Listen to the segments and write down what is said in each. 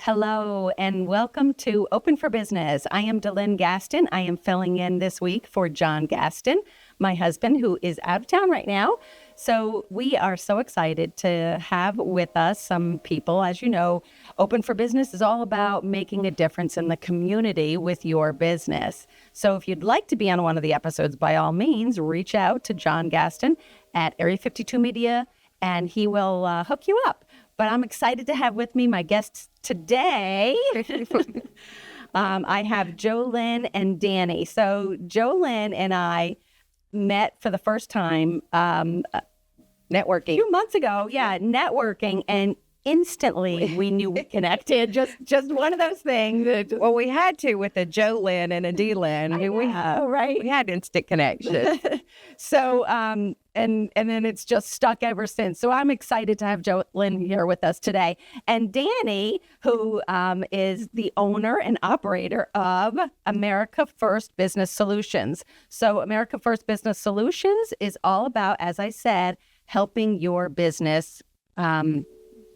Hello and welcome to Open for Business. I am DeLynn Gaston. I am filling in this week for John Gaston, my husband, who is out of town right now. So we are so excited to have with us some people. As you know, Open for Business is all about making a difference in the community with your business. So if you'd like to be on one of the episodes, by all means, reach out to John Gaston at Area 52 Media and he will hook you up. But I'm excited to have with me my guests today. I have DeLynn and Danny. So DeLynn and I met for the first time networking a few months ago. Yeah, networking, and instantly we knew we connected. Just one of those things. Well, we had to with a DeLynn and a DeLynn. We had instant connection. So, and then it's just stuck ever since. So I'm excited to have DeLynn here with us today. And Danny, who is the owner and operator of America First Business Solutions. So America First Business Solutions is all about, as I said, helping your business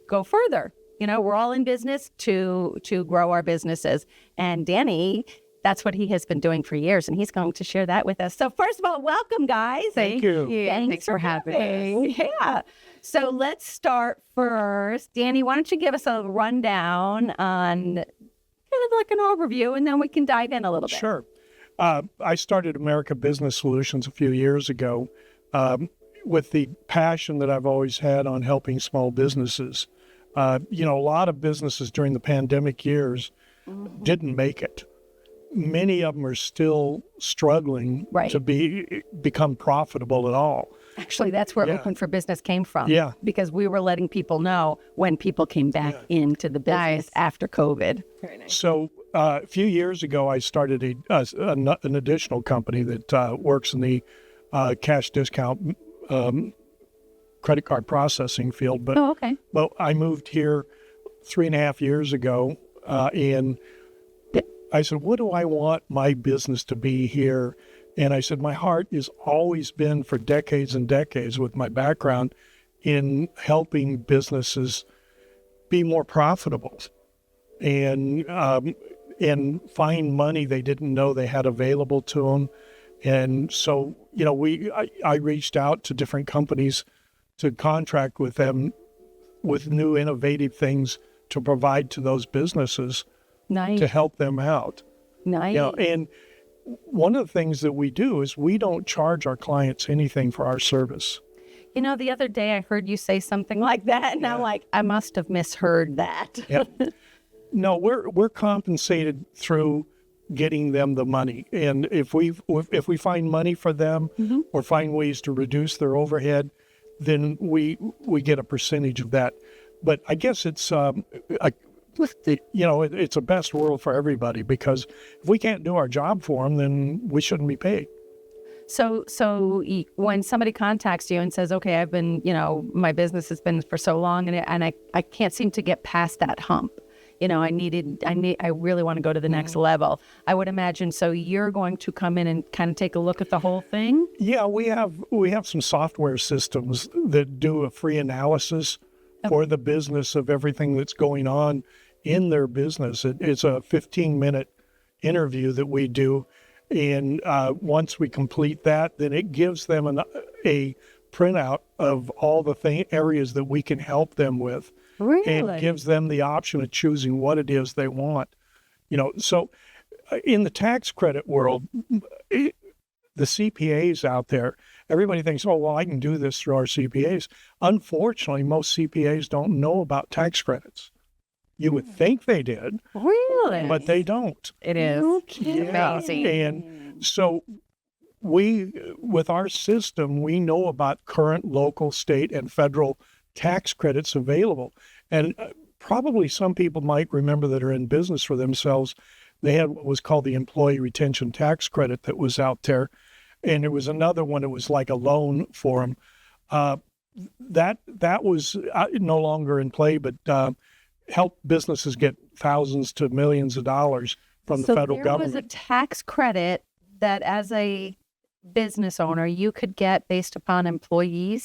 go further. You know, we're all in business to grow our businesses. And Danny, that's what he has been doing for years, and he's going to share that with us. So first of all, welcome, guys. Thank you. Thanks for having us. Yeah. So let's start first. Danny, why don't you give us a rundown on kind of like an overview, and then we can dive in a little bit. Sure. I started America Business Solutions a few years ago with the passion that I've always had on helping small businesses. A lot of businesses during the pandemic years didn't make it. Many of them are still struggling to become profitable at all. Actually, that's where Open for Business came from. Yeah. Because we were letting people know when people came back into the business after COVID. Very nice. So a few years ago, I started an additional company that works in the cash discount credit card processing field. But well, I moved here 3.5 years ago, and I said, what do I want my business to be here? And I said, my heart has always been for decades and decades with my background in helping businesses be more profitable and find money they didn't know they had available to them. And so, I reached out to different companies to contract with them with new innovative things to provide to those businesses. Nice. To help them out. Nice. And one of the things that we do is we don't charge our clients anything for our service. The other day I heard you say something like that, and I'm like, I must have misheard that. No, we're compensated through getting them the money, and if we find money for them or find ways to reduce their overhead, then we get a percentage of that. But I guess it's it's a best world for everybody, because if we can't do our job for them, then we shouldn't be paid. So when somebody contacts you and says, okay, I've been, my business has been for so long and I can't seem to get past that hump. I really want to go to the next level. I would imagine. So you're going to come in and kind of take a look at the whole thing? Yeah, we have some software systems that do a free analysis for the business of everything that's going on in their business. It's a 15-minute interview that we do, and once we complete that, then it gives them a printout of all the areas that we can help them with. Really? And gives them the option of choosing what it is they want. So in the tax credit world, the CPAs out there, everybody thinks, oh, well, I can do this through our CPAs. Unfortunately, most CPAs don't know about tax credits. You would think they did. Really? But they don't. It is amazing. And so with our system, we know about current local, state, and federal tax credits available. And probably some people might remember that are in business for themselves. They had what was called the Employee Retention Tax Credit that was out there. And there was another one that was like a loan for them. That was no longer in play, but helped businesses get thousands to millions of dollars from the federal government. So there was a tax credit that as a business owner you could get based upon employee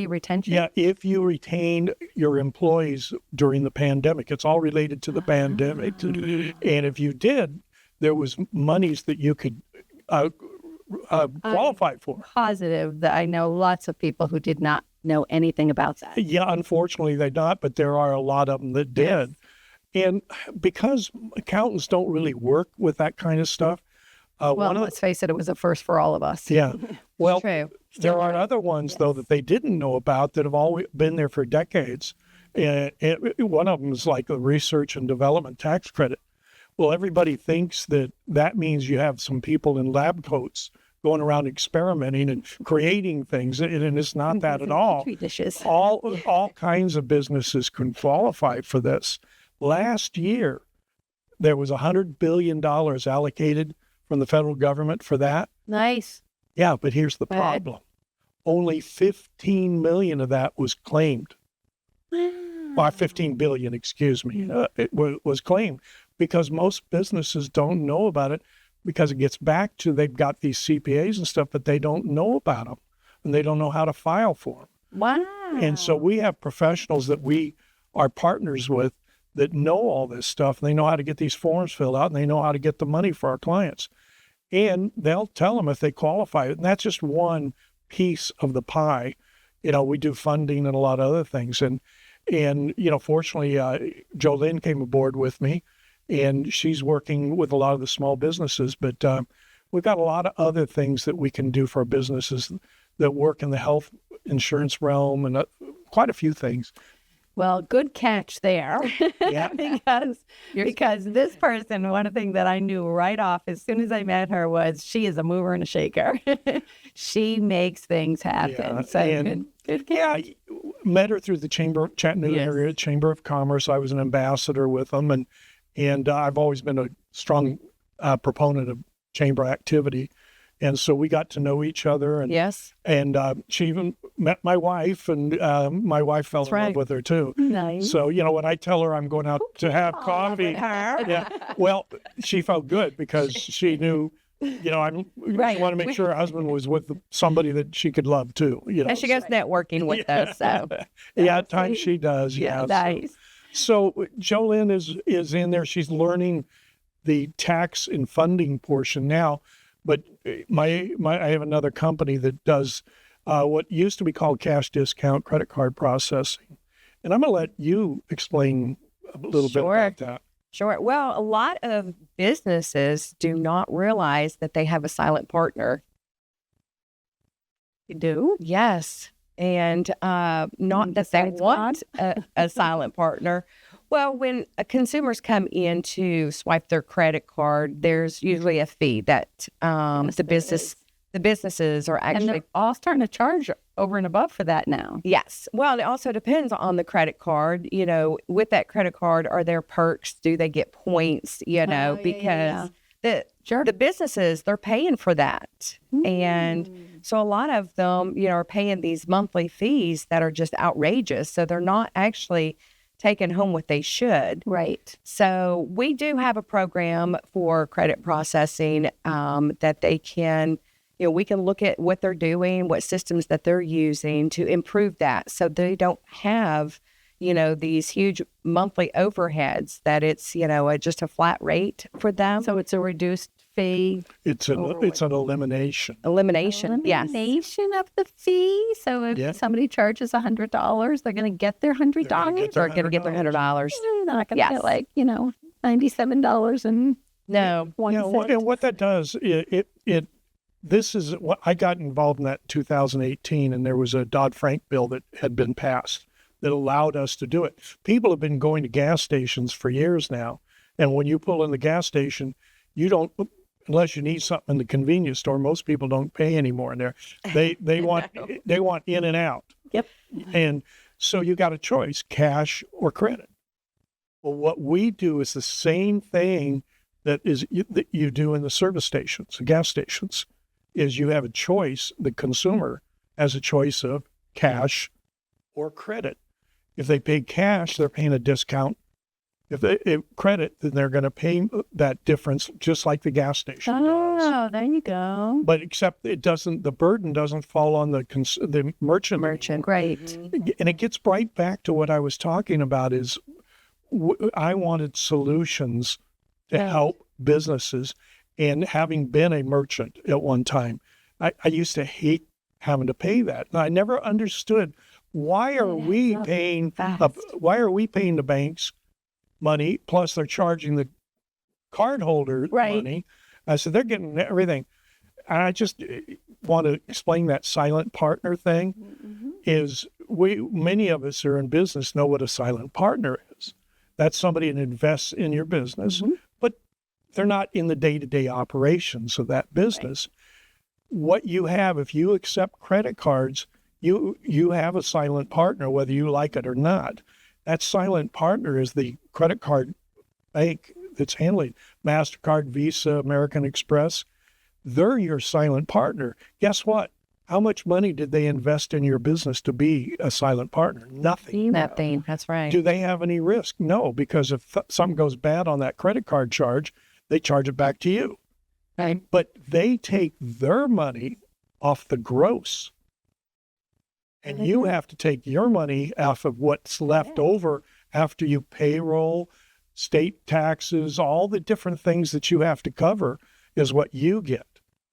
retention? Yeah, if you retained your employees during the pandemic, it's all related to the pandemic. And if you did, there was monies that you could qualify for. Positive that I know lots of people who did not know anything about that. Yeah, unfortunately they not, but there are a lot of them that did. And because accountants don't really work with that kind of stuff, Well, let's face it, it was a first for all of us. yeah. Well, True. there are other ones, though, that they didn't know about that have always been there for decades. And one of them is like the research and development tax credit. Well, everybody thinks that that means you have some people in lab coats going around experimenting and creating things, and it's not that at all. Petri dishes. All kinds of businesses can qualify for this. Last year, there was $100 billion allocated from the federal government for that. Nice. Yeah, but here's the problem. Only 15 million of that was claimed. Well, 15 billion, excuse me, it was claimed because most businesses don't know about it because it gets back to they've got these CPAs and stuff, but they don't know about them and they don't know how to file for them. Wow. And so we have professionals that we are partners with that know all this stuff. They know how to get these forms filled out and they know how to get the money for our clients. And they'll tell them if they qualify. And that's just one piece of the pie. You know, we do funding and a lot of other things. And you know, fortunately, DeLynn came aboard with me and she's working with a lot of the small businesses. But we've got a lot of other things that we can do for our businesses that work in the health insurance realm and quite a few things. Well, good catch there. Yeah. because this person, one thing that I knew right off as soon as I met her was she is a mover and a shaker. She makes things happen. Yeah, So and good yeah, catch. met her through the Chattanooga Yes. area Chamber of Commerce. I was an ambassador with them, and I've always been a strong proponent of chamber activity. And so we got to know each other, and Yes. and she even met my wife, and my wife fell in love with her too. Nice. So you know, when I tell her I'm going out to have coffee, yeah, well, she felt good because she knew, you know, I want to make sure her husband was with somebody that she could love too. You know, And she goes networking with us. So yeah, at times she does. Yeah, Nice. So DeLynn is in there. She's learning the tax and funding portion now. But I have another company that does what used to be called cash discount credit card processing. And I'm going to let you explain a little bit about that. Sure. Well, a lot of businesses do not realize that they have a silent partner. You do? Yes. And not that they Besides want a silent partner. Well, when consumers come in to swipe their credit card, there's usually a fee that the businesses are And actually. they're all starting to charge over and above for that now. Yes. Well, it also depends on the credit card. You know, with that credit card, are there perks? Do they get points? You know, because the businesses, they're paying for that. And so a lot of them, you know, are paying these monthly fees that are just outrageous. So they're not actually taking home what they should. Right. So we do have a program for credit processing that they can, you know, we can look at what they're doing, what systems that they're using to improve that so they don't have, you know, these huge monthly overheads, that it's, you know, just a flat rate for them. So it's a reduced fee. It's an elimination. Elimination, yes. Elimination of the fee. So if somebody charges $100, they're going to get their $100. They're going to get their $100. They're not going to Yes. get like, you know, $97 and No. one cent. And what that does, this is what I got involved in that in 2018, and there was a Dodd-Frank bill that had been passed that allowed us to do it. People have been going to gas stations for years now, and when you pull in the gas station, you don't, unless you need something in the convenience store, most people don't pay anymore in there. They want in and out. Yep. And so you got a choice, cash or credit. Well, what we do is the same thing that you do in the service stations, the gas stations, is you have a choice. The consumer has a choice of cash or credit. If they pay cash, they're paying a discount If they credit, then they're going to pay that difference just like the gas station does. Oh, there you go. But except the burden doesn't fall on the merchant. Merchant. Great. And it gets right back to what I was talking about is I wanted solutions to help businesses. And having been a merchant at one time, I used to hate having to pay that. And I never understood why are we paying the banks money plus they're charging the cardholder money. I said they're getting everything. And I just want to explain that silent partner thing. Is many of us are in business know what a silent partner is. That's somebody that invests in your business, but they're not in the day-to-day operations of that business. What you have, if you accept credit cards, you have a silent partner, whether you like it or not. That silent partner is the credit card bank that's handling MasterCard, Visa, American Express. They're your silent partner. Guess what? How much money did they invest in your business to be a silent partner? Nothing. Nothing. That's right. Do they have any risk? No, because if something goes bad on that credit card charge, they charge it back to you. Right. But they take their money off the gross. And you have to take your money off of what's left over after you payroll, state taxes, all the different things that you have to cover is what you get.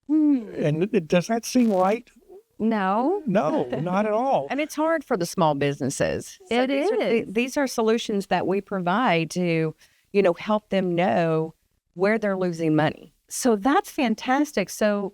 And does that seem right? No. No, not at all. And it's hard for the small businesses. It is. These are solutions that we provide to, help them know where they're losing money. So that's fantastic. So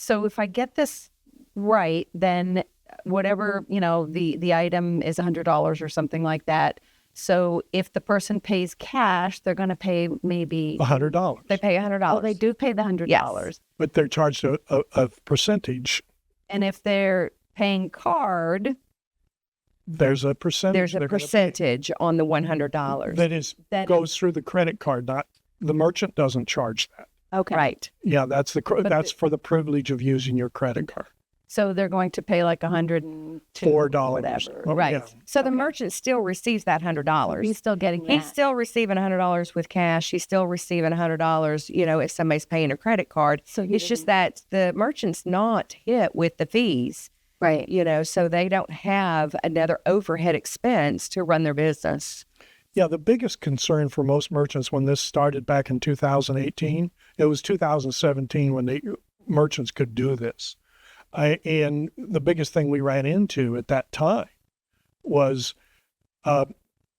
if I get this right, then whatever, the item is $100 or something like that. So if the person pays cash, they're going to pay maybe $100. They pay $100. Oh, they do pay the $100. Yes. But they're charged a percentage. And if they're paying card, there's a percentage. There's a percentage on the $100 that goes through the credit card. Not the merchant doesn't charge that. Okay. Right. Yeah, that's for the privilege of using your credit card. So they're going to pay like $104, whatever. Oh, Right. yeah. So the merchant still receives that $100. He's still getting that. He's still receiving $100 with cash. He's still receiving $100, if somebody's paying a credit card. So it's just that the merchant's not hit with the fees. Right. So they don't have another overhead expense to run their business. Yeah, the biggest concern for most merchants when this started back in 2018, it was 2017 when the merchants could do this. And the biggest thing we ran into at that time was I'm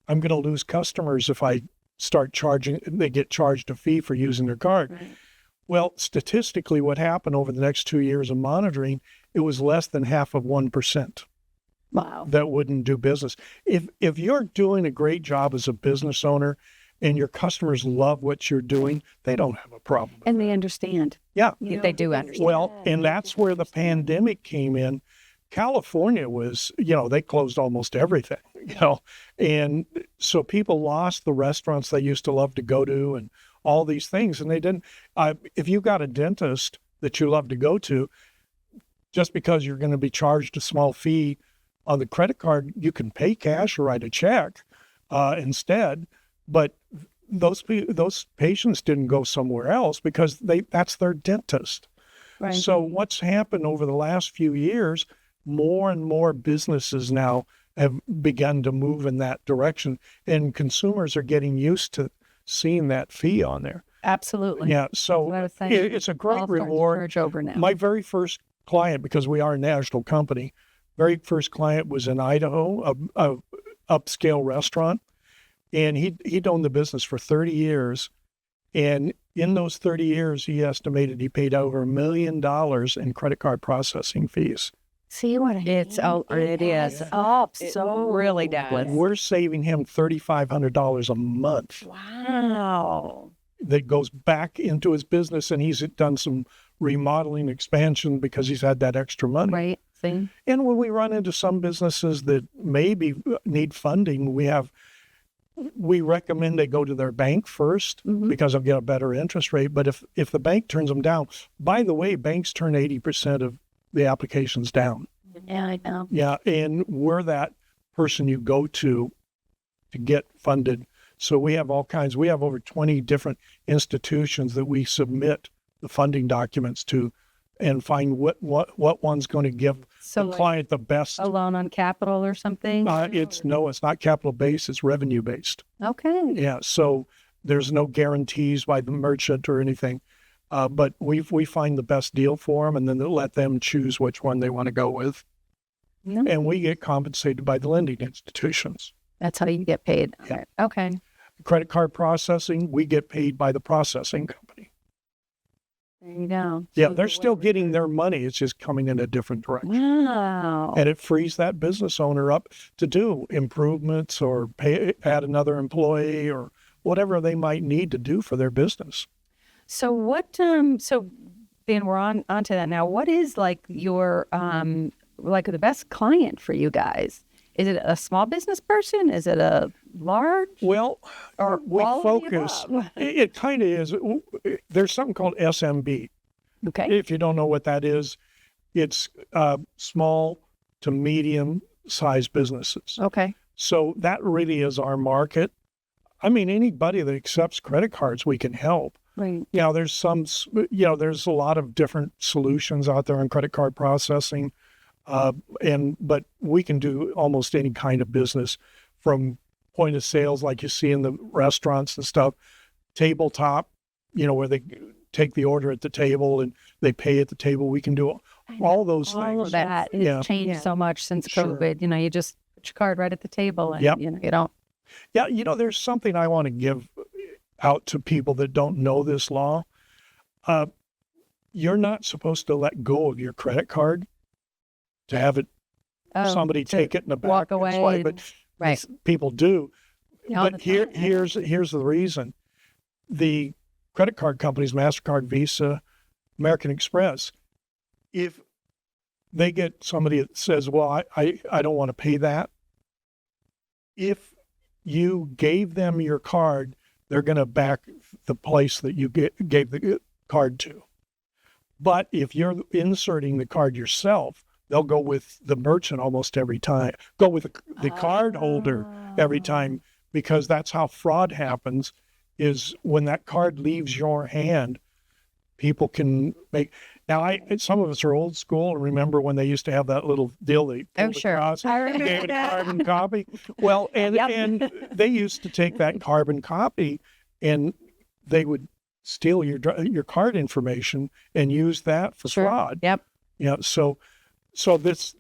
going to lose customers if I start charging, they get charged a fee for using their card. Right. Well, statistically, what happened over the next 2 years of monitoring, it was less than half of 1%. Wow. That wouldn't do business. If you're doing a great job as a business owner and your customers love what you're doing, they don't have a problem. And they understand. Yeah. They do understand. Well, and that's where the pandemic came in. California was, they closed almost everything, and so people lost the restaurants they used to love to go to and all these things. And they didn't, if you got a dentist that you love to go to, just because you're going to be charged a small fee on the credit card, you can pay cash or write a check instead. But those patients didn't go somewhere else because that's their dentist. Right. So what's happened over the last few years, more and more businesses now have begun to move in that direction, and consumers are getting used to seeing that fee on there. Absolutely. Yeah. So it's a great reward. Over now. My very first client, because we are a national company, very first client was in Idaho, a upscale restaurant. And he'd owned the business for 30 years. And in those 30 years, he estimated he paid over $1 million in credit card processing fees. See what it is? It is. Up It so really does. We're saving him $3,500 a month. Wow. That goes back into his business, and he's done some remodeling expansion because he's had that extra money. Right. See? And when we run into some businesses that maybe need funding, we recommend they go to their bank first because they'll get a better interest rate. But if the bank turns them down, by the way, banks turn 80% of the applications down. Yeah, I know. Yeah, and we're that person you go to get funded So we have we have over 20 different institutions that we submit the funding documents to and find what one's going to give the client the best. A loan on capital or something? It's not capital based, it's revenue based. Okay. Yeah, so there's no guarantees by the merchant or anything. But we find the best deal for them and then let them choose which one they want to go with. No. And we get compensated by the lending institutions. That's how you get paid. Yeah. Okay. Credit card processing, we get paid by the processing company. There you go. Yeah, they're still getting their money. It's just coming in a different direction. Wow. And it frees that business owner up to do improvements or add another employee or whatever they might need to do for their business. So what, so Ben, we're on to that now. What is like your, like the best client for you guys? Is it a small business person? Is it a large? Well, or we focus, it kind of is. There's something called SMB. Okay. If you don't know what that is, it's small to medium sized businesses. Okay. So that really is our market. I mean, anybody that accepts credit cards, we can help. Right. Yeah, there's there's a lot of different solutions out there in credit card processing. But we can do almost any kind of business, from point of sales like you see in the restaurants and stuff, tabletop, where they take the order at the table and they pay at the table. We can do all those things. All of that has changed so much since COVID. Sure. You just put your card right at the table and Yep. you don't. Yeah, there's something I want to give out to people that don't know this law. You're not supposed to let go of your credit card to have it somebody take it in the back. Walk away. But Right. people do. All But the time. here's the reason. The credit card companies, MasterCard, Visa, American Express, if they get somebody that says, well, I don't want to pay that, if you gave them your card, they're going to back the place that you gave the card to. But if you're inserting the card yourself, they'll go with the merchant almost every time, go with the card holder every time, because that's how fraud happens, is when that card leaves your hand, people can make. Now, some of us are old school and remember when they used to have that little deal they pulled across, I remember gave a that. carbon copy. Well, and they used to take that carbon copy and they would steal your card information and use that for fraud. Yep. So this,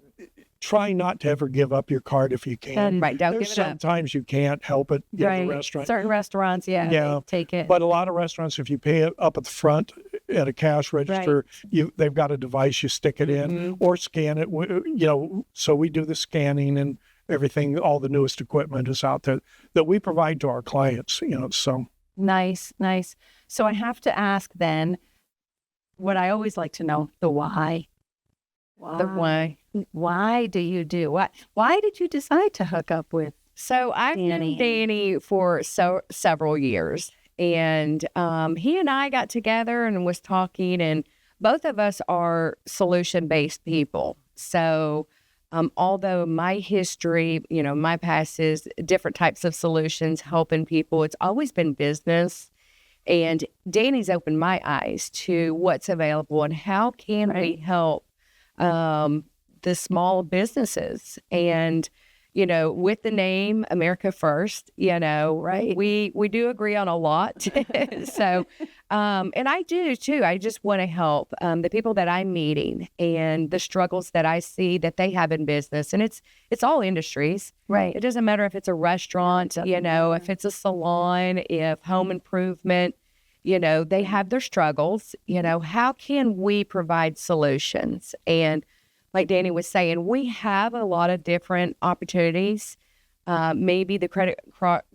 try not to ever give up your card if you can. Right. Don't give it up. Sometimes you can't help it. The restaurant. Certain restaurants, they take it. But a lot of restaurants, if you pay it up at the front at a cash register, they've got a device you stick it in or scan it. So we do the scanning and everything. All the newest equipment is out there that we provide to our clients. So Nice. So I have to ask then, what I always like to know, the why. Why do you do what? Why did you decide to hook up with? So I've known Danny for several years, and he and I got together and was talking, and both of us are solution-based people. So although my history, my past is different types of solutions, helping people, it's always been business. And Danny's opened my eyes to what's available and how can we help the small businesses. And, with the name America First, we do agree on a lot. So, and I do too. I just want to help the people that I'm meeting and the struggles that I see that they have in business. And it's all industries. Right. It doesn't matter if it's a restaurant, if it's a salon, if home improvement, they have their struggles. How can we provide solutions? And like Danny was saying, we have a lot of different opportunities. Maybe the credit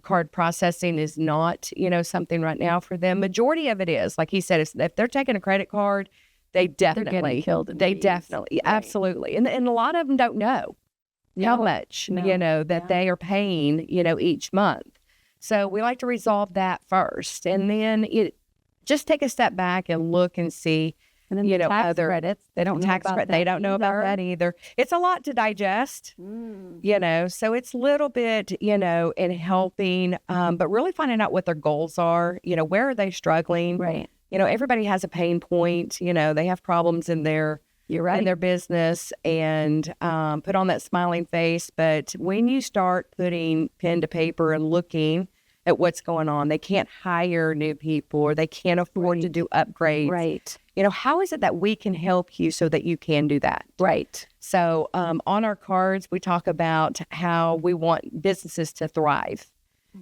card processing is not, something right now for them. Majority of it is, like he said, if they're taking a credit card, they definitely, they're getting killed. Absolutely. And a lot of them don't know how much, that they are paying, each month. So we like to resolve that first. And then just take a step back and look and see, And then tax credits, they don't know about that. They don't know about that either. It's a lot to digest, so it's a little bit, in helping, but really finding out what their goals are, where are they struggling? Right. Everybody has a pain point, they have problems in their in their business, and put on that smiling face. But when you start putting pen to paper and looking at what's going on, they can't hire new people, or they can't afford to do upgrades. Right. How is it that we can help you so that you can do that? Right. So on our cards, we talk about how we want businesses to thrive,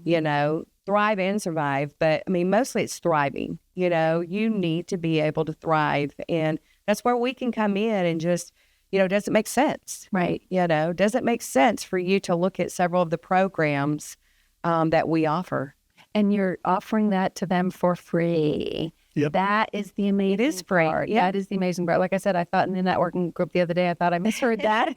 thrive and survive. But I mean, mostly it's thriving. You need to be able to thrive. And that's where we can come in and just, does it make sense? Right. Does it make sense for you to look at several of the programs that we offer? And you're offering that to them for free. Yep. That is the amazing It is free. part. Yeah. That is the amazing part. Like I said, I thought in the networking group the other day, I thought I misheard that.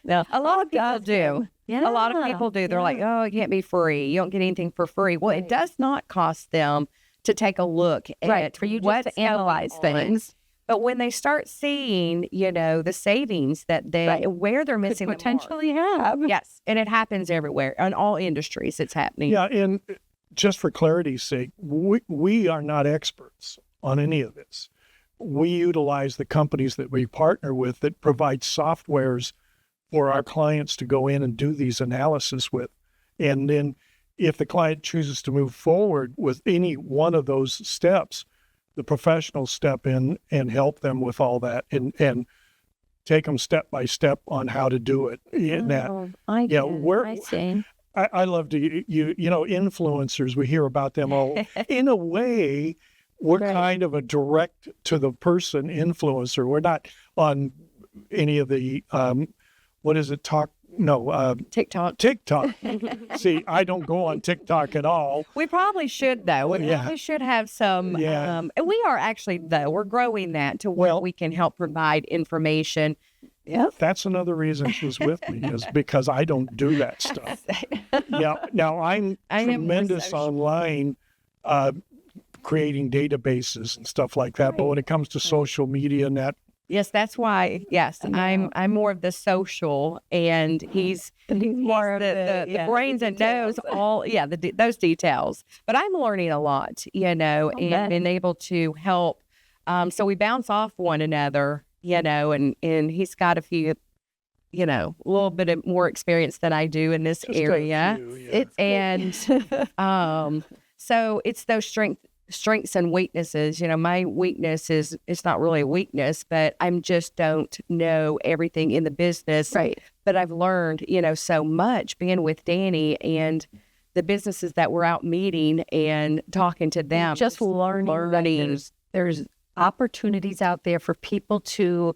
No, a lot of people do. Yeah. A lot of people do. They're like, oh, it can't be free. You don't get anything for free. Well, it does not cost them to take a look at for you just to analyze things. But when they start seeing, the savings that where they're missing Could potentially have. Yes. And it happens everywhere. In all industries, it's happening. Yeah, and just for clarity's sake, we are not experts on any of this. We utilize the companies that we partner with that provide softwares for our clients to go in and do these analysis with. And then if the client chooses to move forward with any one of those steps, the professionals step in and help them with all that and take them step by step on how to do it. I see. I love to, influencers, we hear about them all. In a way, we're kind of a direct to the person influencer. We're not on any of the, TikTok. TikTok. See, I don't go on TikTok at all. We probably should, though. We probably should have some. And we are actually, though, we're growing that to where we can help provide information. Yep. That's another reason she's with me, is because I don't do that stuff. Now I'm tremendous online, creating databases and stuff like that. But when it comes to social media and that, yes, that's why. Yes, I'm more of the social, and he's more of the brains and knows all. Yeah, those details. But I'm learning a lot, and being able to help. So we bounce off one another, and he's got a few, a little bit of more experience than I do in this area. So it's those strengths and weaknesses. My weakness is, it's not really a weakness, but I'm just don't know everything in the business. Right. But I've learned, so much being with Danny and the businesses that we're out meeting and talking to them. Just learning. There's opportunities out there for people to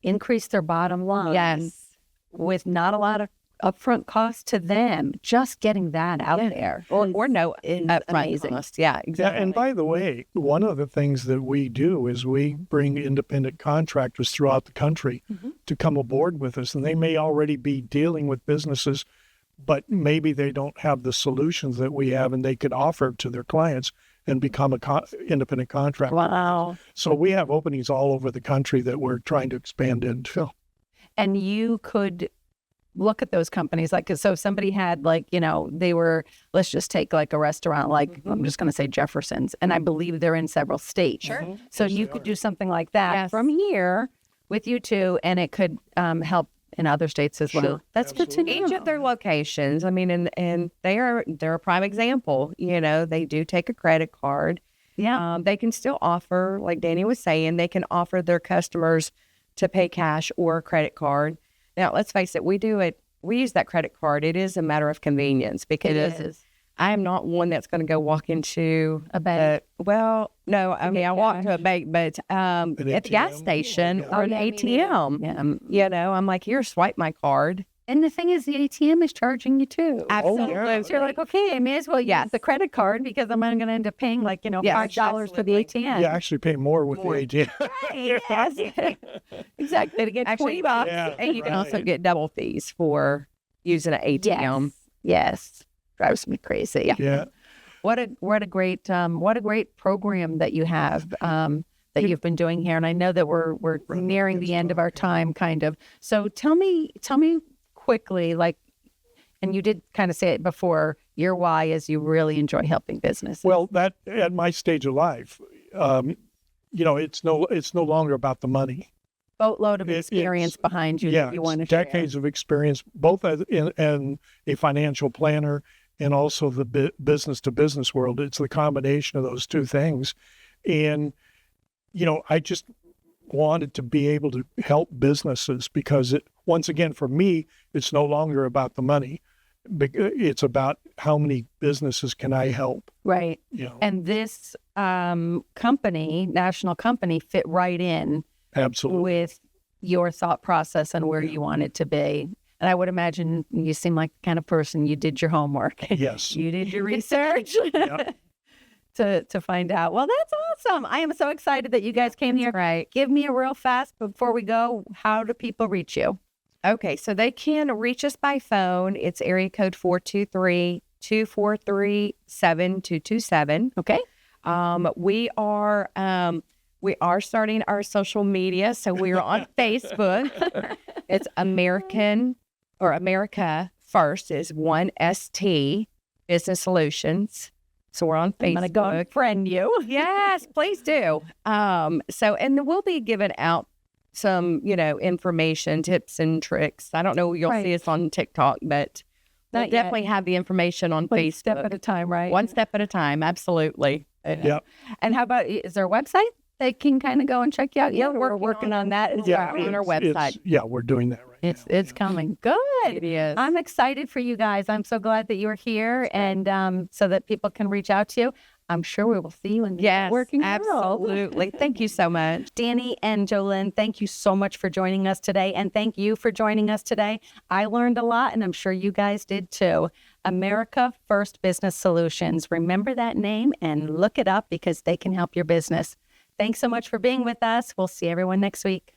increase their bottom line. Yes. With not a lot of upfront cost to them, just getting that out there. Or no upfront cost. Yeah, exactly. Yeah, and by the way, one of the things that we do is we bring independent contractors throughout the country to come aboard with us, and they may already be dealing with businesses, but maybe they don't have the solutions that we have, and they could offer to their clients and become a independent contractor. Wow. So we have openings all over the country that we're trying to expand into. And you could look at those companies, so if somebody had they were, let's just take like a restaurant, I'm just going to say Jefferson's, and I believe they're in several states. Sure. So you could do something like that from here with you two, and it could help in other states as well. Sure. That's good to know. Each of their locations, I mean, and they're a prime example. They do take a credit card. Yeah. They can still offer, like Danny was saying, they can offer their customers to pay cash or a credit card. Now, let's face it, we use that credit card. It is a matter of convenience because I am not one that's going to go walk into a bank. Well, no, I mean, I walk to a bank, but at the gas station or an ATM, I'm like, here, swipe my card. And the thing is, the ATM is charging you too. Absolutely. So you're like, okay, I may as well use the credit card because I'm going to end up paying $5 for the ATM. You actually pay more with the ATM. Yes. Exactly. To get $20. And you can also get double fees for using an ATM. Yes. Drives me crazy. Yeah. What a great program that you have that you've been doing here. And I know that we're nearing the end of our time, kind of. So tell me quickly, like, and you did kind of say it before, your why is you really enjoy helping businesses. Well, that at my stage of life, it's no longer about the money. Boatload of experience behind you that you want to share. Decades of experience, both in a financial planner and also the business to business world. It's the combination of those two things. And, I just wanted to be able to help businesses because once again, for me, it's no longer about the money. It's about how many businesses can I help. Right. And this company, national company, fit right in. Absolutely. With your thought process and where you want it to be. And I would imagine you seem like the kind of person, you did your homework. Yes. You did your research to find out. Well, that's awesome. I am so excited that you guys came here. Right. Give me a real fast before we go. How do people reach you? Okay, so they can reach us by phone. It's area code 423-243-7227. Okay. We are starting our social media, so we're on Facebook. It's America First is 1ST Business Solutions. So we're on Facebook. I'm gonna go and friend you. Yes, please do. And then we'll be giving out some, information, tips and tricks. I don't know, you'll see us on TikTok, but we'll definitely have the information on Facebook. One step at a time, right? One step at a time, absolutely. Yeah. And how about, is there a website they can kind of go and check you out? Yeah, we're working on that as well. On our website. We're doing that right now. It's coming. Good. It is. I'm excited for you guys. I'm so glad that you're here and so that people can reach out to you. I'm sure we will see you in the working world. Absolutely. Thank you so much. Danny and DeLynn, thank you so much for joining us today. And thank you for joining us today. I learned a lot, and I'm sure you guys did too. America First Business Solutions. Remember that name and look it up because they can help your business. Thanks so much for being with us. We'll see everyone next week.